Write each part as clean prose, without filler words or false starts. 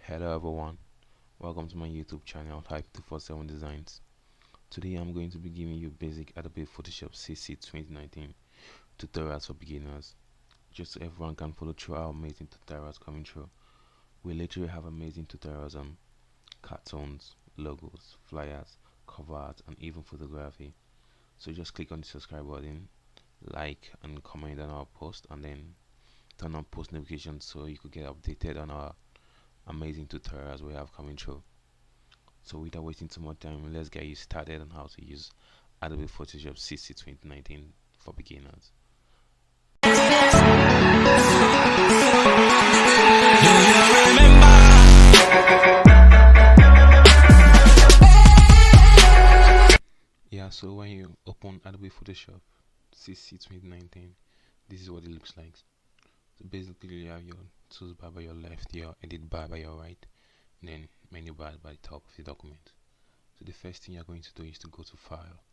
Hello everyone, welcome to my YouTube channel Hype247 Designs. Today I'm going to be giving you basic Adobe Photoshop CC 2019 tutorials for beginners, just so everyone can follow through our amazing tutorials coming through. We literally have amazing tutorials on cartoons, logos, flyers, cover art, and even photography. So just click on the subscribe button, like and comment on our post, and then turn on post notifications so you could get updated on our amazing tutorials we have coming through. So without wasting too much time, let's get you started on how to use Adobe Photoshop CC 2019 for beginners. Yeah, so when you open Adobe Photoshop CC 2019, this is what it looks like. So basically you have your tools bar by your left, your edit bar by your right, and then menu bar by the top of the document. So the first thing you're going to do is to go to File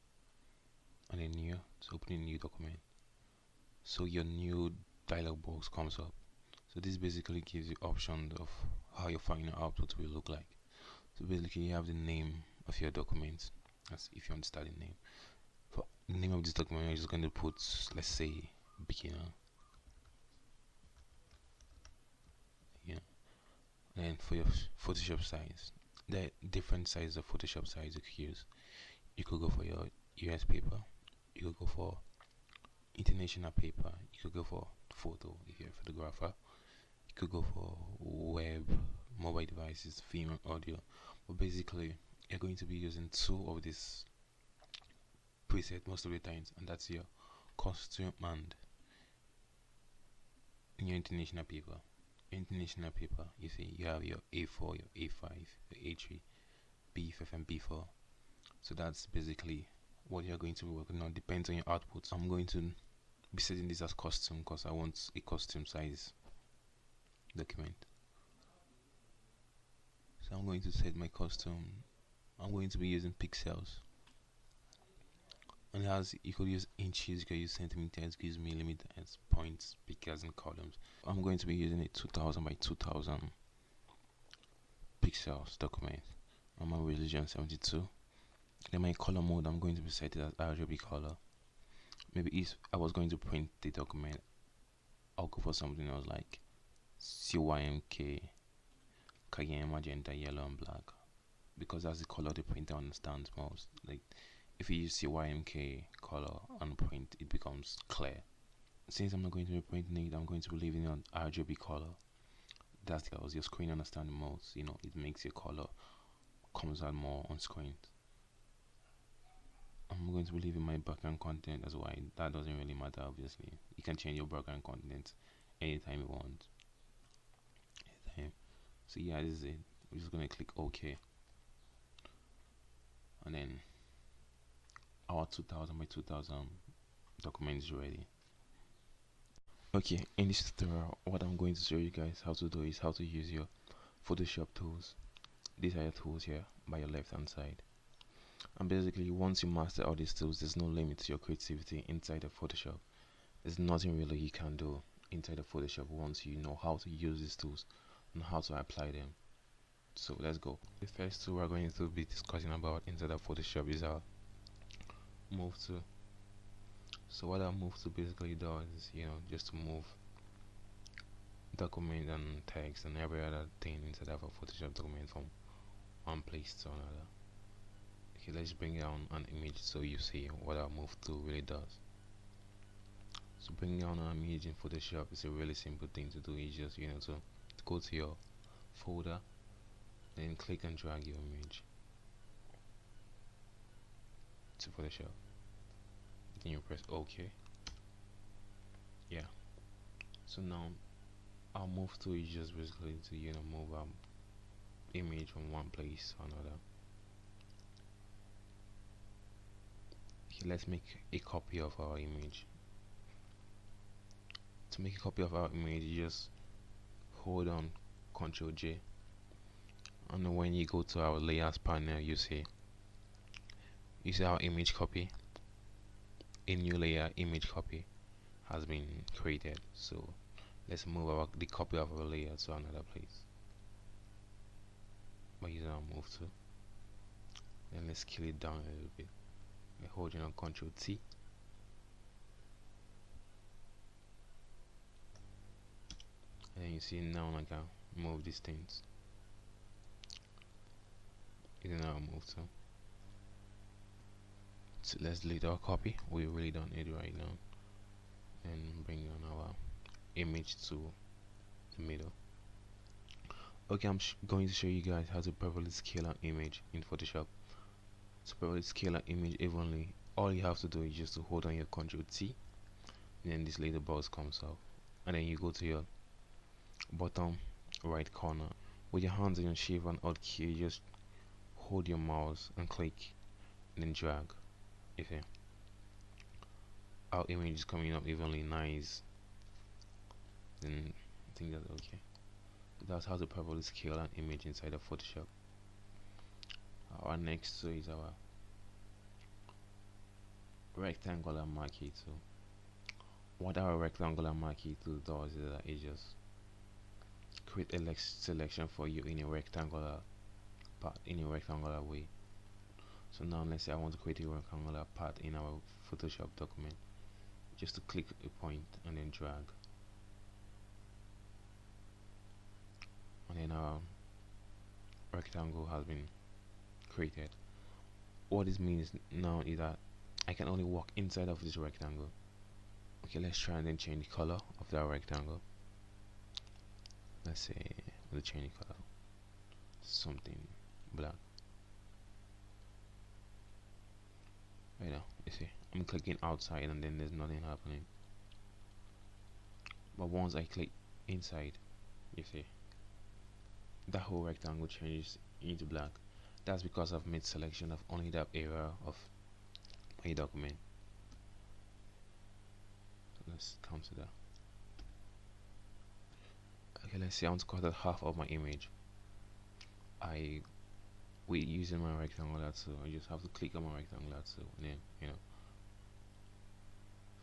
and then New to open a new document. So your new dialog box comes up. So this basically gives you options of how your final output will look like. So basically you have the name of your document, as if you want to start the name. For the name of this document, you're just going to put, let's say, beginner. Yeah. And for your Photoshop size, there are different sizes of Photoshop size you could use. You could go for your US paper, you could go for international paper, you could go for photo if you're a photographer, you could go for web, mobile devices, film and audio. But basically you're going to be using two of these presets most of the times, and that's your costume and your international paper. International paper, you see you have your A4, your A5, your A3, B5 and B4. So that's basically what you're going to be working on. Depends on your output. I'm going to be setting this as custom because I want a custom size document. So I'm going to set my custom. I'm going to be using pixels, and as you could use inches, you could use centimeters, gives me millimeters, points, pixels and columns. I'm going to be using a 2000 by 2000 pixels document. I'm on resolution 72. Then my color mode, I'm going to be set it as RGB color. Maybe if I was going to print the document, I'll go for something else like CYMK, cayenne, magenta, yellow and black, because that's the color the printer understands most. Like if you use CYMK color and print, it becomes clear. Since I'm not going to be printing it, I'm going to be leaving it on RGB color. That's because your screen understands the most. You know, it makes your color comes out more on screen. I'm going to be leaving my background content as white. That doesn't really matter, obviously. You can change your background content anytime you want. Anytime. So yeah, this is it. We're just gonna click OK, and then our 2000 by 2000 document is ready. Okay, in this tutorial, what I'm going to show you guys how to do is how to use your Photoshop tools. These are your tools here by your left hand side. And basically, once you master all these tools, there's no limit to your creativity inside of Photoshop. There's nothing really you can do inside of Photoshop once you know how to use these tools and how to apply them. So let's go. The first tool we're going to be discussing about inside of Photoshop is our move tool. So what our move tool basically does is, just to move document and text and every other thing inside of a Photoshop document from one place to another. Okay, let's bring down an image so you see what our move tool really does. So bringing down an image in Photoshop is a really simple thing to do. It's just to go to your folder, then click and drag your image to Photoshop. Then you press OK. Yeah. So now our move tool is just basically to move our image from one place to another. Okay, let's make a copy of our image. To make a copy of our image, you just hold on Ctrl J, and when you go to our layers panel, you see our image copy. A new layer image copy has been created. So let's move the copy of our layer to another place. I'll move to. Then let's scale it down a little bit by holding on Ctrl T. And then you see now I can move these things. And then I'll move to. So let's delete our copy. We really don't need it right now. And bring on our image to the middle. Okay, I'm going to show you guys how to properly scale an image in Photoshop. To properly scale an image evenly, all you have to do is just to hold on your Ctrl T, and then this little box comes up, and then you go to your bottom right corner with your hands on your Shift and Alt key. You just hold your mouse and click, and then drag. You see, our image is coming up evenly nice. Then I think that's okay. That's how to properly scale an image inside of Photoshop. Our next tool is our rectangular marquee tool. What our rectangular marquee tool does is that it just create a selection for you in a rectangular part, in a rectangular way. So now let's say I want to create a rectangular part in our Photoshop document. Just to click a point and then drag. And then our rectangle has been created. What this means now is that I can only walk inside of this rectangle. Okay, let's try and then change the color of that rectangle. Let's say we'll change the color something black. Right now, you see, I'm clicking outside and then there's nothing happening. But once I click inside, you see, that whole rectangle changes into black. That's because I've made selection of only that area of my document. So let's come to that. Okay, let's say I want to cut out half of my image. With using my rectangular tool, I just have to click on my rectangular tool, and then, you know,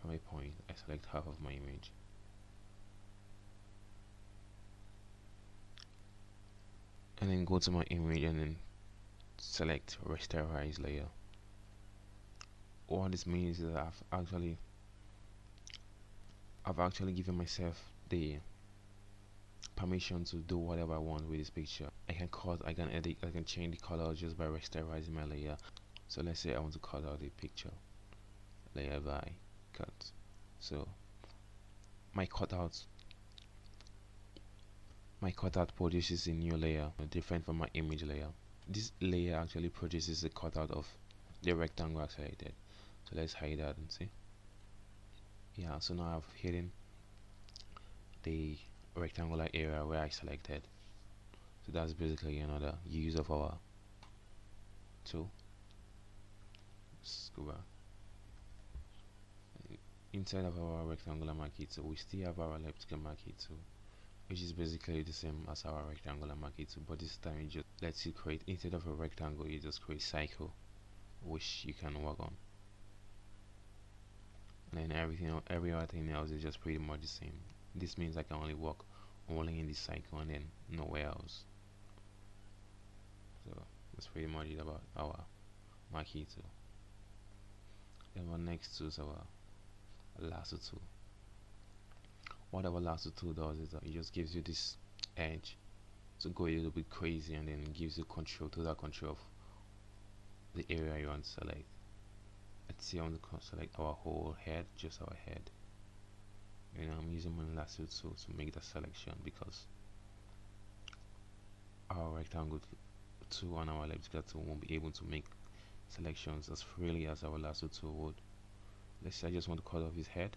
from a point, I select half of my image. And then go to my image and then select rasterize layer. What this means is that I've actually given myself the permission to do whatever I want with this picture. I can cut, I can edit, I can change the color just by rasterizing my layer. So let's say I want to cut out a picture, layer by cut. So my cutout produces a new layer different from my image layer. This layer actually produces a cutout of the rectangle I selected. So let's hide that and see. Yeah, so now I've hidden the rectangular area where I selected. So that's basically another use of our tool. Let's go back. Inside of our rectangular marquee tool, we still have our elliptical marquee tool, which is basically the same as our rectangular marquee tool, but this time it just lets you create, instead of a rectangle, you just create cycle, which you can work on. And then every other thing else is just pretty much the same. This means I can only work only in this cycle and then nowhere else. So that's pretty much it about our marquee tool. Then our next tool is our lasso tool. What our lasso tool does is that it just gives you this edge to go a little bit crazy, and then it gives you total control of the area you want to select. Let's see, I want to select our whole head, just our head. And I'm using my lasso tool to make that selection because our rectangle tool and our elliptical tool won't be able to make selections as freely as our lasso tool would. Let's say I just want to cut off his head.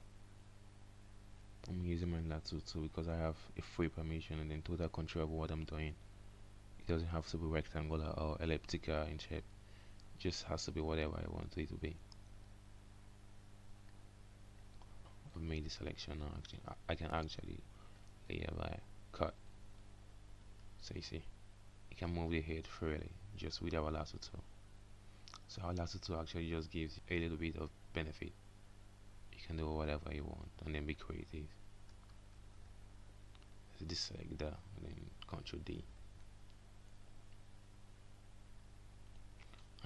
I'm using my lasso tool because I have a free permission and then total control of what I'm doing. It doesn't have to be rectangular or elliptical in shape. It just has to be whatever I want it to be. I've made the selection now. Actually, I can actually layer by cut. So you see, you can move the head freely just with our lasso tool. So our lasso tool actually just gives you a little bit of benefit. You can do whatever you want and then be creative. So just select that and then Ctrl D.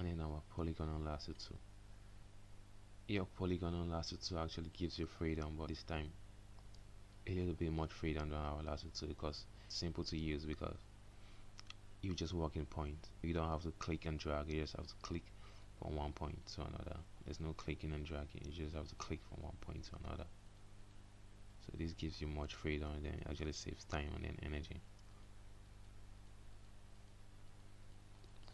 and then our polygonal lasso tool. Your polygonal lasso tool actually gives you freedom, but this time a little bit much freedom than our lasso tool because it's simple to use, because you just walk in point. You don't have to click and drag, you just have to click from one point to another. There's no clicking and dragging, you just have to click from one point to another. So this gives you much freedom, and then it actually saves time and then energy.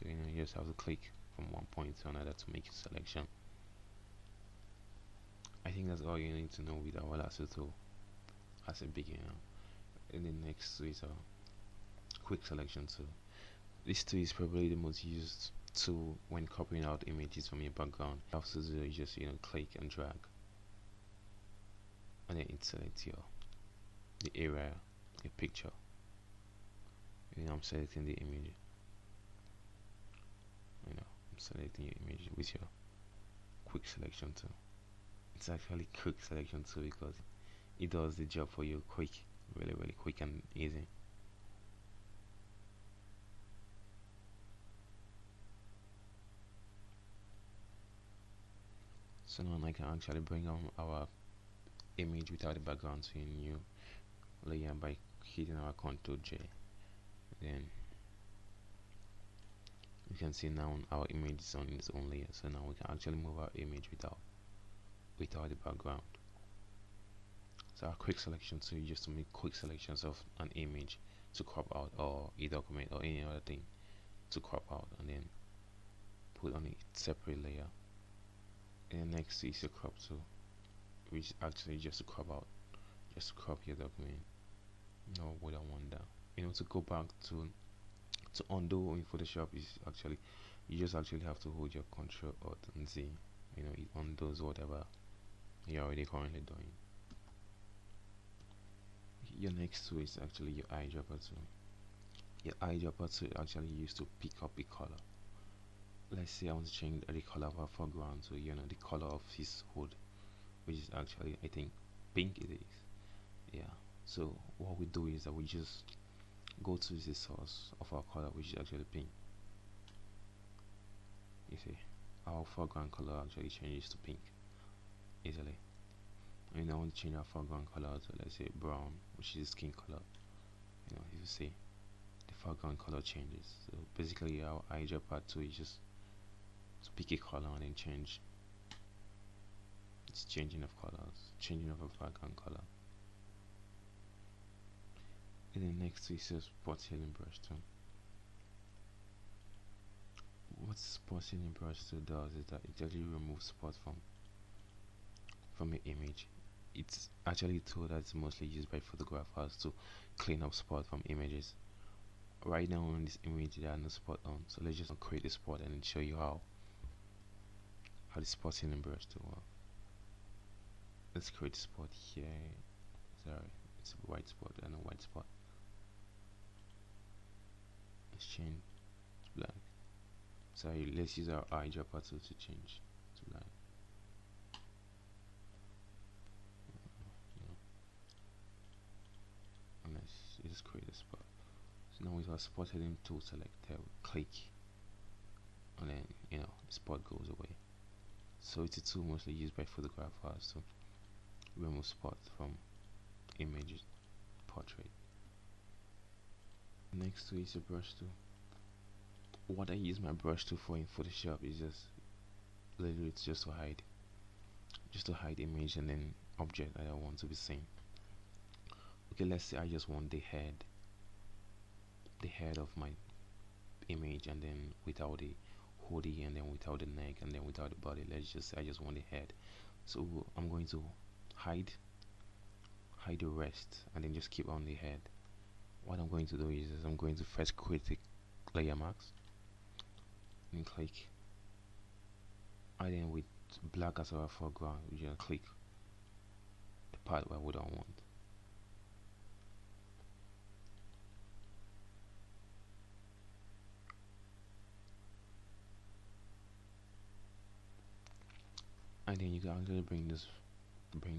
So you just have to click from one point to another to make your selection. I think that's all you need to know with our lasso tool as a beginner. And then next is a quick selection tool. This tool is probably the most used tool when copying out images from your background. All you have to do is just click and drag, and then it selects the area, your picture. I'm selecting the image. I'm selecting your image with your quick selection tool. It's actually quick selection tool because it does the job for you quick, really quick and easy. So now I can actually bring on our image without the background to a new layer by hitting our Ctrl J. Then you can see now our image is on its own layer. So now we can actually move our image without the background. So our quick selection tool is just to make quick selections of an image to crop out, or a document or any other thing to crop out, and then put on a separate layer. And next is the crop tool, which is actually just to crop out, just to crop your document. No, we don't want that. To go back to undo in Photoshop is actually, you just actually have to hold your Ctrl Alt and Z. It undoes whatever you're already currently doing. Your next tool is actually your eyedropper tool. Your eyedropper tool actually used to pick up a color. Let's say I want to change the color of our foreground to the color of his hood, which is actually, I think, pink it is. Yeah, so what we do is that we just go to the source of our color, which is actually pink. You see, our foreground color actually changes to pink easily. And I want to change our foreground color to, let's say, brown, which is skin color. If you see, the foreground color changes. So basically our eyedropper tool is just to pick a color and then change. It's changing of colors, changing of a background color. And then next is a spot healing brush tool. What spot healing brush tool does is that it actually removes spot from your image. It's actually a tool that's mostly used by photographers to clean up spot from images. Right now on this image there are no spot on, so let's just create a spot and then show you how the spot healing brush tool works. Let's create a spot here. Sorry, it's a white spot and a white spot. Let's change to black. Sorry, let's use our eyedropper tool to change to black. And let's just create a spot. So now with our spot healing tool selected, click, and then the spot goes away. So it's a tool mostly used by photographers to remove spots from images, portrait. Next tool is a brush tool. What I use my brush tool for in Photoshop is literally it's just to hide image and then object that I want to be seen. Okay, let's say I just want the head of my image, and then without the hoodie, and then without the neck, and then without the body. Let's just say I just want the head. So I'm going to hide the rest and then just keep on the head. What I'm going to do is I'm going to first create the layer mask and click, and then with black as our foreground we just click the part where we don't want. And then you can actually bring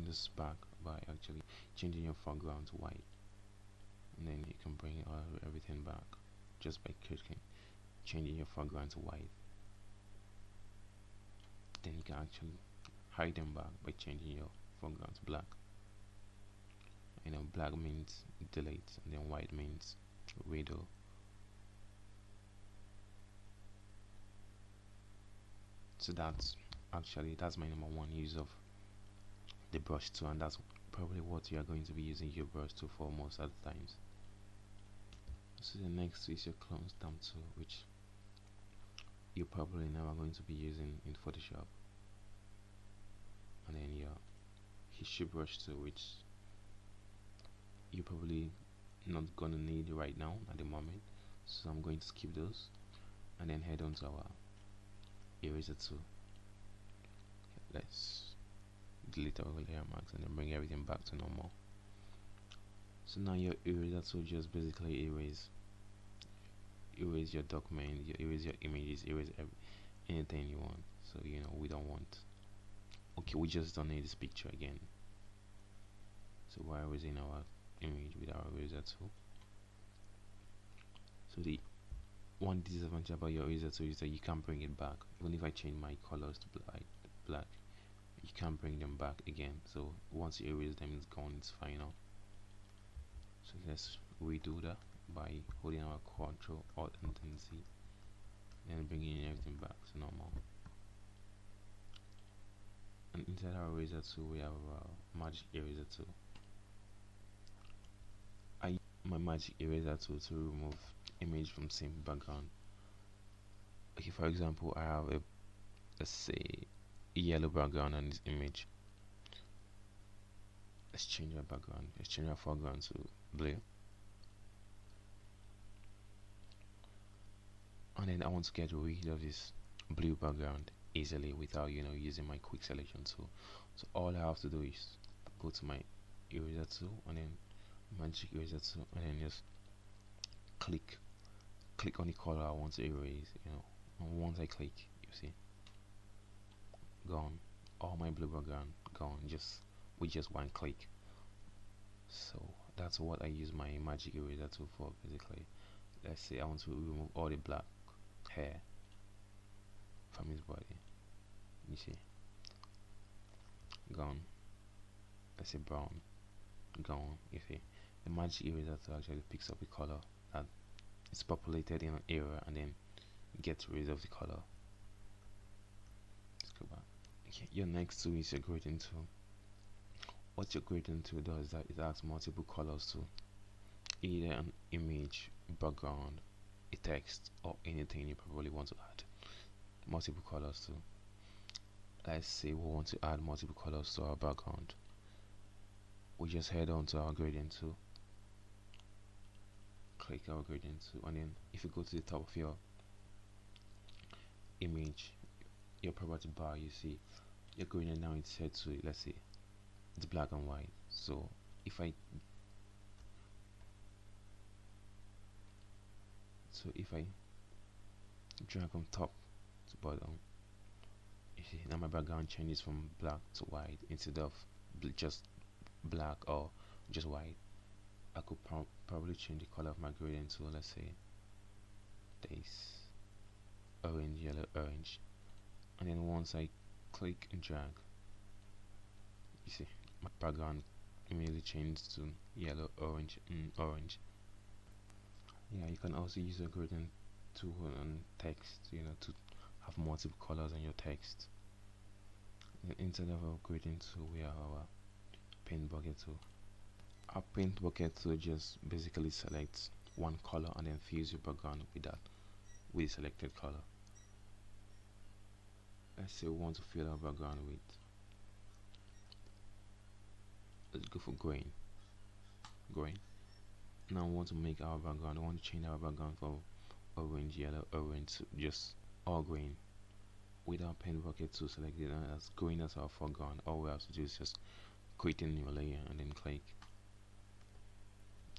this back by actually changing your foreground to white, and then you can bring everything back just by clicking, changing your foreground to white. then you can actually hide them back by changing your foreground to black. Black means delete, and then white means redo. So that's my number one use of the brush tool, and that's probably what you are going to be using your brush tool for most of the times. So the next is your clone stamp tool, which you probably never going to be using in Photoshop, and then your history brush tool, which you're probably not gonna need right now at the moment, so I'm going to skip those and then head on to our eraser tool. Let's delete our layer marks and then bring everything back to normal. So now your eraser tool just basically erase your document, erase your images, erase anything you want. So we don't want, okay, we just don't need this picture again, so we're erasing our image with our eraser tool. So the one disadvantage about your eraser tool is that you can't bring it back. Even if I change my colors to black, you can't bring them back again. So once you erase them, it's gone, it's final. So let's redo that by holding our Ctrl Alt and then Z, and bringing everything back to normal. And inside our eraser tool, we have our magic eraser tool. I use my magic eraser tool to remove image from same background. Okay, for example, I have let's say a yellow background on this image. Let's change our background. Let's change our foreground to blue. And then I want to get rid of this blue background easily without using my quick selection tool. So all I have to do is go to my eraser tool and then magic eraser tool, and then just click on the color I want to erase. And once I click, you see, gone. All my blue background gone, with just one click. So that's what I use my magic eraser tool for, basically. Let's say I want to remove all the black hair from his body. You see, gone. Let's say brown, gone. You see, the magic eraser tool actually picks up the color that is populated in an area and then gets rid of the color. Let's go back. Okay, your next tool is your grading tool. What your grading tool does is that it adds multiple colors to either an image, background, a text, or anything you probably want to add multiple colors to. Let's say we want to add multiple colors to our background. We just head on to our gradient tool, click our gradient tool, and then if you go to the top of your image, your property bar, you see your gradient now it's set to, let's say, it's black and white. So if I drag from top to bottom, you see now my background changes from black to white instead of just black or just white. I could probably change the color of my gradient tool. Let's say this orange, yellow, orange, and then once I click and drag, you see my background immediately changes to yellow, orange, and orange. Yeah, you can also use a gradient tool on text, to have multiple colors on your text. And instead of our gradient tool, we have our paint bucket tool. Our paint bucket tool just basically selects one color and then fills your background with the selected color. Let's say we want to fill our background with, let's go for green. Now we want to make our background, we want to change our background from orange, yellow, orange to just all green. With our paint bucket tool selected as green as our foreground, all we have to do is just create a new layer and then click.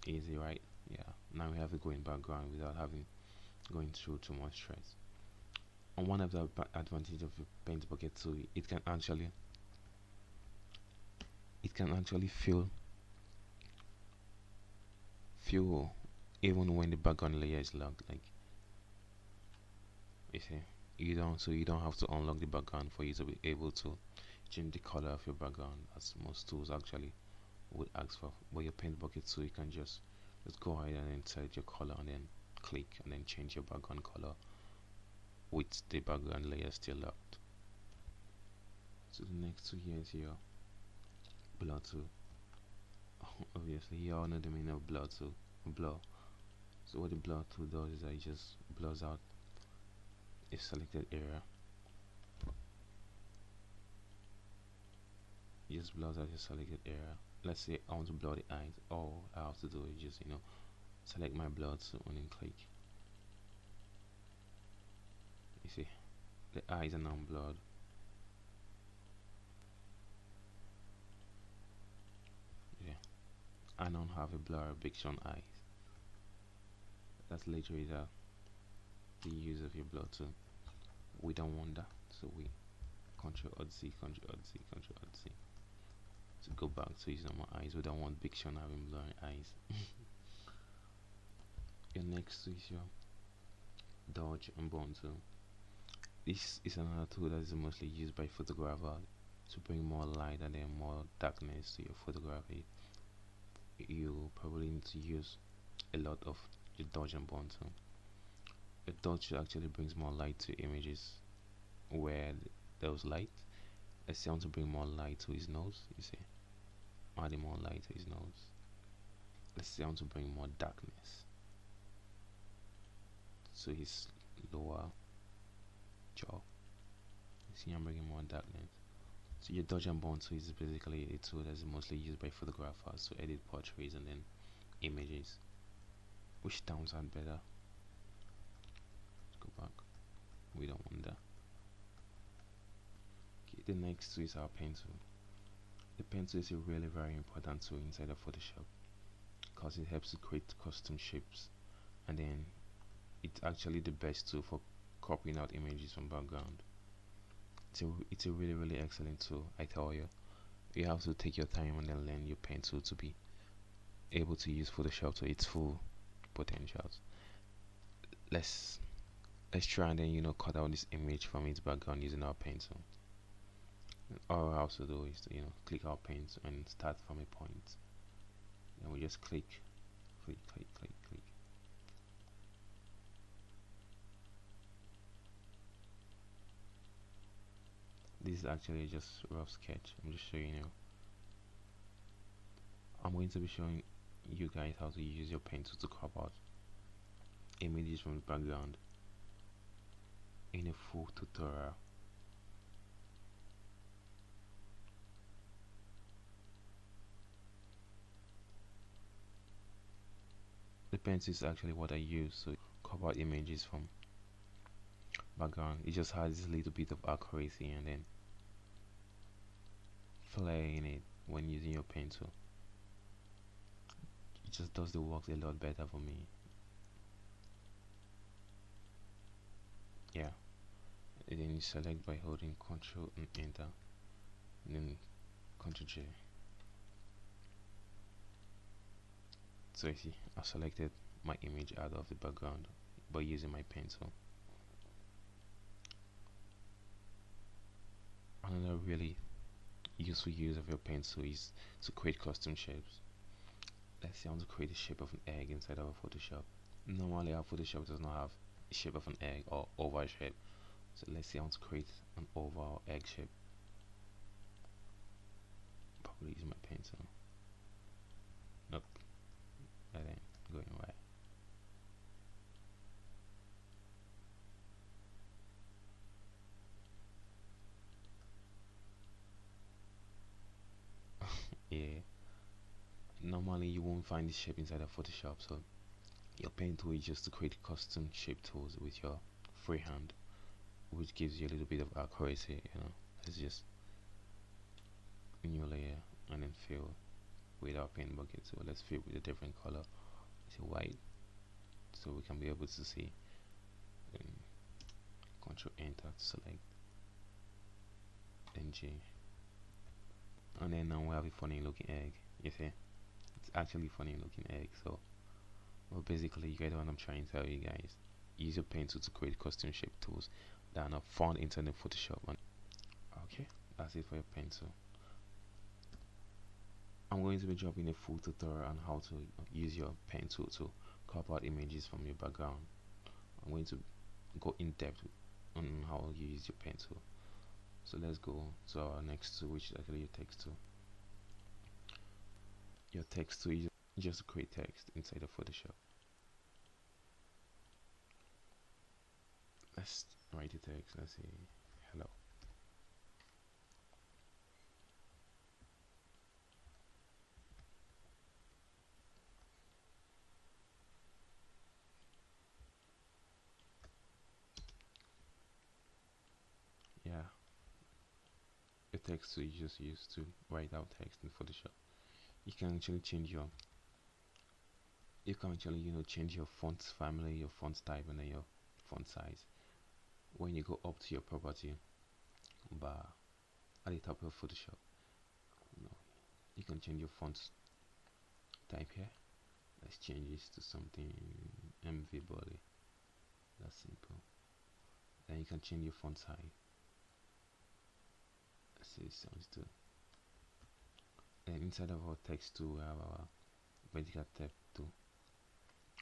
Easy, right? Yeah, now we have a green background without going through too much stress. And one of the advantages of the paint bucket tool, it can actually fill even when the background layer is locked. Like, you see, you don't have to unlock the background for you to be able to change the color of your background, as most tools actually would ask for. But your paint bucket tool, you can just go ahead and then select your color and then click and then change your background color with the background layer still locked. So the next tool here is your blur tool. Obviously you all know the meaning of blur tool. Blur. So what the blur tool does is that it just blurs out a selected area. It just blurs out a selected area. Let's say I want to blur the eyes. All I have to do is just select my blur tool and then click. You see, the eyes are now blurred. Yeah, I don't have a blur picture on eyes. That's literally the use of your blur tool. We don't want that, so we Control Alt Z, Control Alt Z, Control Alt Z to go back to using normal eyes. We don't want picture having blurry eyes. Your next tool is your dodge and burn tool. This is another tool that is mostly used by photographers to bring more light and then more darkness to your photography. You probably need to use a lot of your dodge and burn tool. A dodge actually brings more light to images where there was light. Let's say I want to bring more light to his nose, you see, adding more light to his nose. Let's say I want to bring more darkness to his lower jaw. You see, I'm bringing more darkness. So your dodge and burn tool is basically a tool that is mostly used by photographers to edit portraits and then images. Which sounds out better? Let's go back. We don't want that. Okay, the next tool is our pen tool. The pen tool is a really very important tool inside of Photoshop because it helps to create custom shapes, and then it's actually the best tool for copying out images from background. It's a really excellent tool. I tell you, you have to take your time and then learn your pen tool to be able to use Photoshop to its full potentials. Let's try and then cut out this image from its background using our pen tool. All I have to do is to click our pen and start from a point, and we just click. This is actually just a rough sketch. I'm just showing you. I'm going to be showing you guys how to use your pen tool to crop out images from the background in a full tutorial. The pen tool is actually what I use to crop out images from background. It just has this little bit of accuracy and then flair in it when using your pen tool. It just does the work a lot better for me. Yeah, and then you select by holding Ctrl and Enter, and then Ctrl J. So you see, I selected my image out of the background by using my pen tool. Another really useful use of your pen tool is to create custom shapes. Let's say I want to create a shape of an egg inside of a Photoshop. Normally our Photoshop does not have a shape of an egg or oval shape. So let's say I want to create an oval egg shape. Probably use my pen tool. Nope, that ain't going right. Yeah, normally you won't find this shape inside of Photoshop, so your pen tool is just to create custom shape tools with your free hand, which gives you a little bit of accuracy. Let's just new layer and then fill with our pen bucket. So let's fill with a different color, say white, so we can be able to see. Then Control Enter to select, then G, and then now we have a funny looking egg. You see, it's actually funny looking egg. So well, basically you get what I'm trying to tell you guys. Use your pen tool to create custom shape tools that are not found inside the Photoshop. And okay, that's it for your pencil. I'm going to be dropping a full tutorial on how to use your pen tool to crop out images from your background. I'm going to go in depth on how you use your pen tool. So let's go to our next tool, which is actually your text tool. Your text tool is just to create text inside of Photoshop. Let's write the text. Let's say hello. Yeah, the text tool is just used to write out text in Photoshop. You can actually change your change your font family, your font type, and then your font size. When you go up to your property bar at the top of Photoshop, you can change your font type here. Let's change this to something MV body. That's simple. Then you can change your font size. Let's say 72. And inside of our text tool, we have our vertical type tool.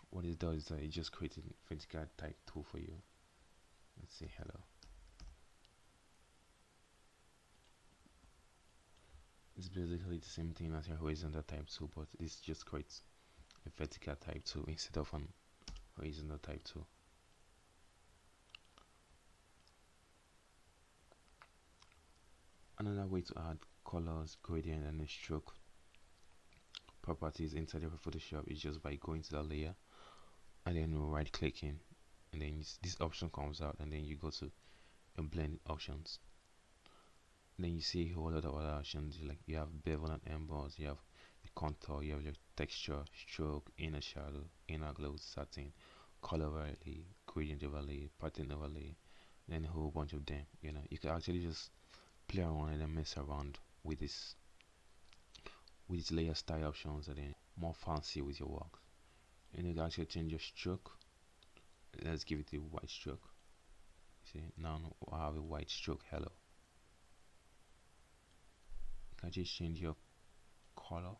What it does is that it just creates a vertical type tool for you. Let's say hello. It's basically the same thing as your horizontal type tool, but this just creates a vertical type tool instead of an horizontal type tool. Another way to add colors, gradient, and a stroke properties inside of Photoshop is just by going to the layer and then right clicking, and then this option comes out, and then you go to your blend options. Then you see a whole lot of other options, like you have bevel and emboss, you have the contour, you have your texture, stroke, inner shadow, inner glow, satin, color overlay, gradient overlay, pattern overlay, then a whole bunch of them. You can actually just play around and then mess around with this layer style options, and then more fancy with your work. And you can actually change your stroke. Let's give it a white stroke. See, now I have a white stroke. Hello. You can just change your color.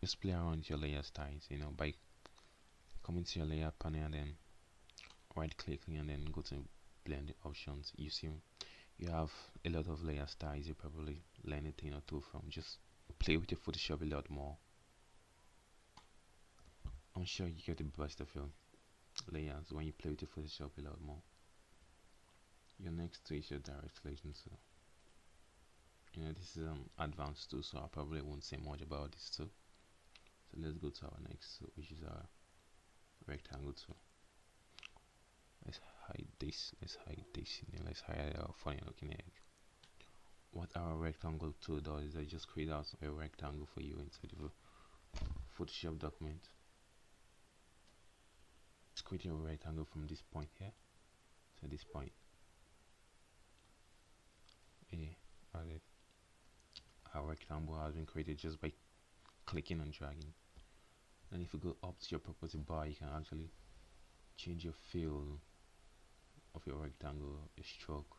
Just play around with your layer styles, by coming to your layer panel and then right clicking and then go to blend options. You see you have a lot of layer styles. You probably learn a thing or two from. Just play with your Photoshop a lot more. I'm sure you get the best of your layers when you play with your Photoshop a lot more. Your next tool is your direct selection tool. This is an advanced tool, so I probably won't say much about this tool. So let's go to our next tool, which is our rectangle tool. Let's hide this. Let's hide our funny looking egg. What our rectangle tool does is it just create out a rectangle for you inside of a Photoshop document. Just create a rectangle from this point here to this point. Our rectangle has been created just by clicking and dragging. And if you go up to your property bar, you can actually change your fill of your rectangle, your stroke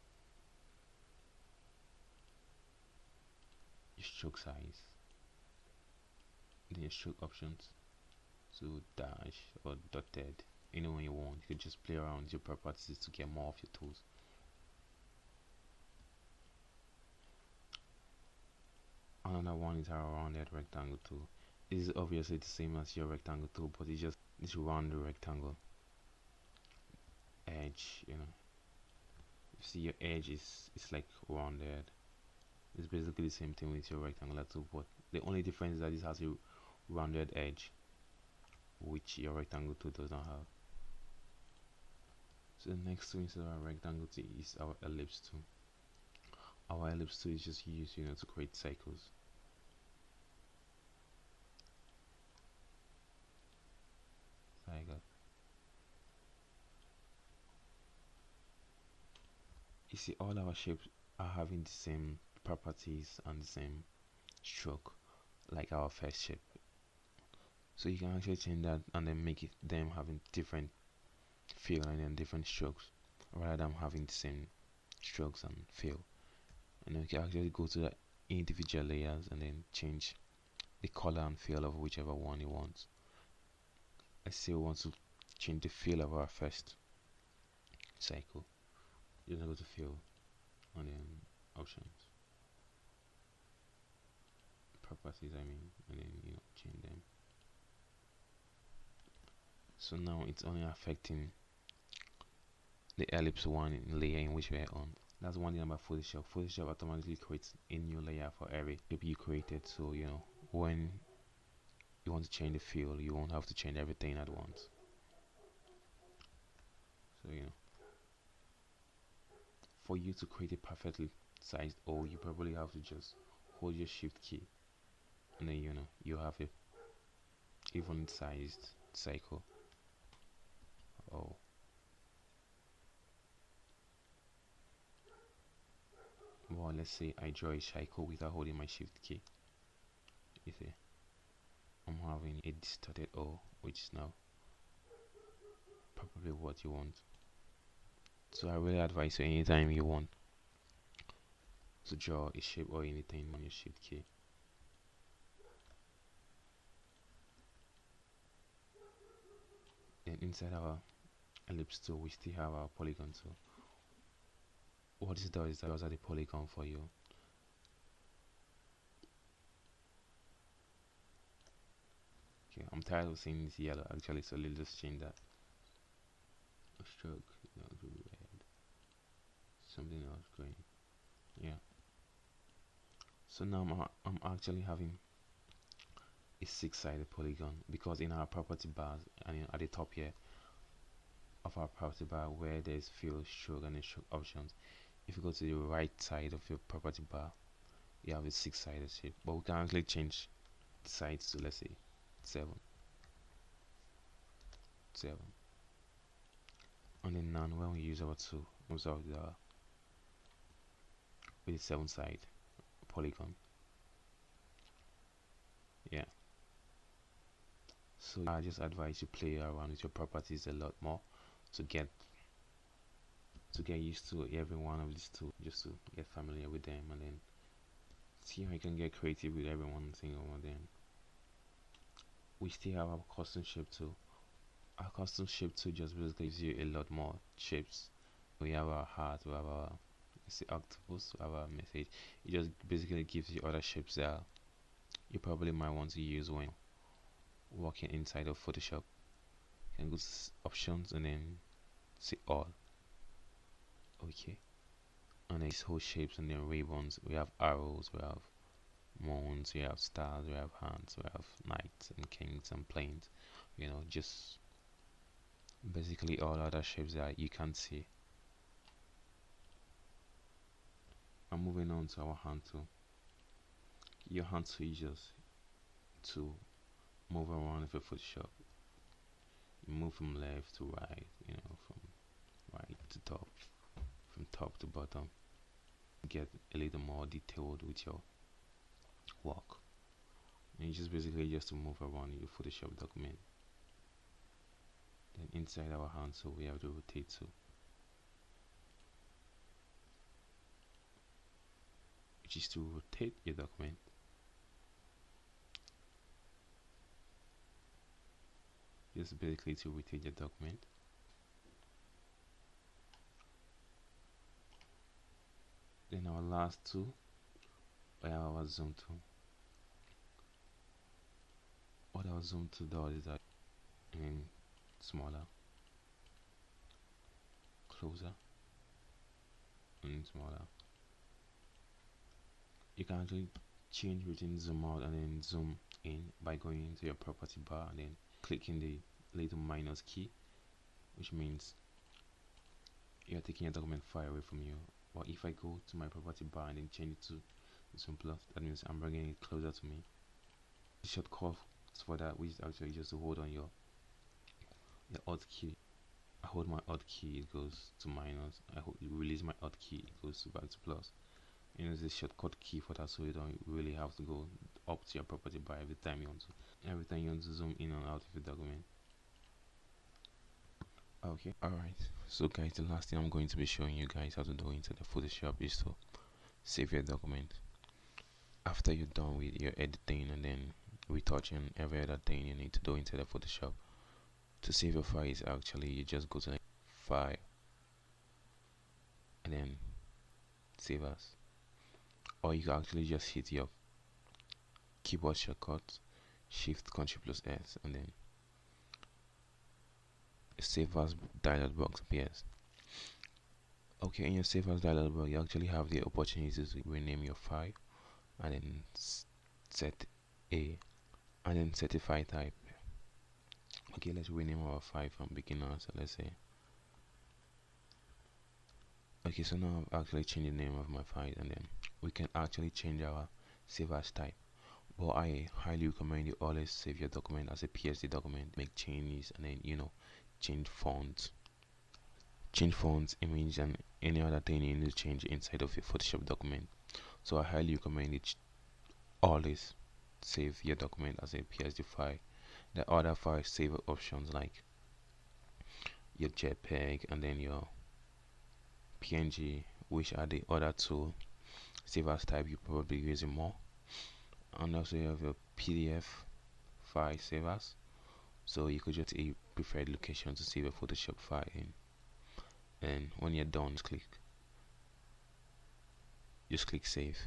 size, then your stroke options to dash or dotted. Anyone you want, you can just play around with your properties to get more of your tools. Another one is our rounded rectangle tool. This is obviously the same as your rectangle tool, but it's just this round rectangle edge. You see your edge is like rounded. It's basically the same thing with your rectangular tool, but the only difference is that this has a rounded edge, which your rectangle tool does not have. So the next tool instead of our rectangle tool is our ellipse tool. Our ellipse tool is just used, to create cycles. You see, all our shapes are having the same properties and the same stroke like our first shape. So you can actually change that and then make them having different fill and then different strokes rather than having the same strokes and fill. And then we can actually go to the individual layers and then change the color and feel of whichever one you want. Let's say we want to change the feel of our first cycle. You're gonna go to fill and then options, properties I mean, and then change them. So now it's only affecting the ellipse one layer in which we're on. That's one thing about Photoshop. Photoshop automatically creates a new layer for every shape you created, so when you want to change the fill, you won't have to change everything at once. So for you to create a perfectly sized O, you probably have to just hold your shift key and then you have a even sized cycle. Oh, well, let's say I draw a cycle without holding my shift key. You see, I'm having a distorted O, which is now probably what you want. So I really advise you, anytime you want to draw a shape or anything on your shift key, then inside our ellipse tool we still have our polygon tool. What this does is that those are the polygon for you. Okay, I'm tired of seeing this yellow actually, so let's just change that. A stroke, red, something else green. Yeah. So now I'm actually having a 6-sided polygon, because in our property bars and at the top here of our property bar where there's fill, stroke and then stroke options, if you go to the right side of your property bar, you have a 6-sided shape, but we can actually change the sides to, let's say, 7. And then now when we use our tool, with the 7-side polygon, yeah. So I just advise you play around with your properties a lot more to get used to every one of these tools, just to get familiar with them, and then see how you can get creative with every one single one of them. We still have our custom shape tool. Our custom shape tool just basically gives you a lot more shapes. We have our heart, we have our octopus, we have our message. It just basically gives you other shapes that you probably might want to use when working inside of Photoshop. You can go to options and then see all. Okay, and then these whole shapes and then ribbons. We have arrows, we have moons, we have stars, we have hands, we have knights and kings and planes. Just basically all other shapes that you can see. I'm moving on to our hand tool. Your hand tool is just to move around with your Photoshop. You move from left to right, from right to top, from top to bottom. Get a little more detailed with your work. And it's just basically just to move around your Photoshop document. Then inside our hand tool we have the rotate tool, which is to rotate your document. Just basically to rotate your document. Then our last tool, we have our zoom tool. What our zoom tool does is that smaller, closer, and smaller. You can actually change between zoom out and then zoom in by going into your property bar and then clicking the little minus key, which means you're taking your document far away from you. But if I go to my property bar and then change it to zoom plus, that means I'm bringing it closer to me. The shortcut for that, which is actually just to hold on your alt key. I hold my alt key, it goes to minus. I release my alt key, it goes back to plus. There's a shortcut key for that, so you don't really have to go up to your property bar every time you want to zoom in and out of your document. Okay, alright. So guys, the last thing I'm going to be showing you guys how to do inside the Photoshop is to save your document. After you're done with your editing and then retouching every other thing you need to do inside the Photoshop, to save your file is actually you just go to the file and then save as, or you can actually just hit your keyboard shortcut Shift Ctrl plus S and then a save as dialog box appears. Okay, in your save as dialog box you actually have the opportunity to rename your file and then set a and then set a file type. Okay, let's rename our file from beginner. So let's say, okay, so now I've actually changed the name of my file and then we can actually change our save as type. But I highly recommend you always save your document as a PSD document. Make changes and then change fonts, image, and any other thing you need to change inside of your Photoshop document. So I highly recommend it. Always save your document as a PSD file. The other file save options like your JPEG and then your PNG, which are the other two save as type you probably using more. And also you have your PDF file save as, so you could just a preferred location to save a Photoshop file in, and when you're done just click save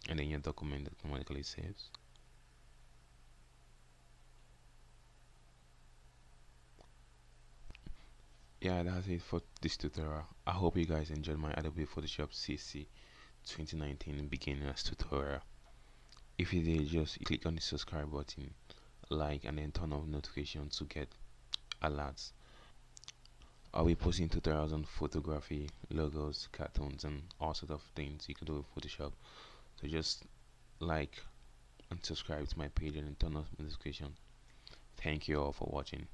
and then your document automatically saves. Yeah, that's it for this tutorial. I hope you guys enjoyed my Adobe Photoshop CC 2019 beginners tutorial. If you did, just click on the subscribe button, like, and then turn on notifications to get alerts. I'll be posting tutorials on photography, logos, cartoons, and all sorts of things you can do with Photoshop. So just like and subscribe to my page and turn on notifications. Thank you all for watching.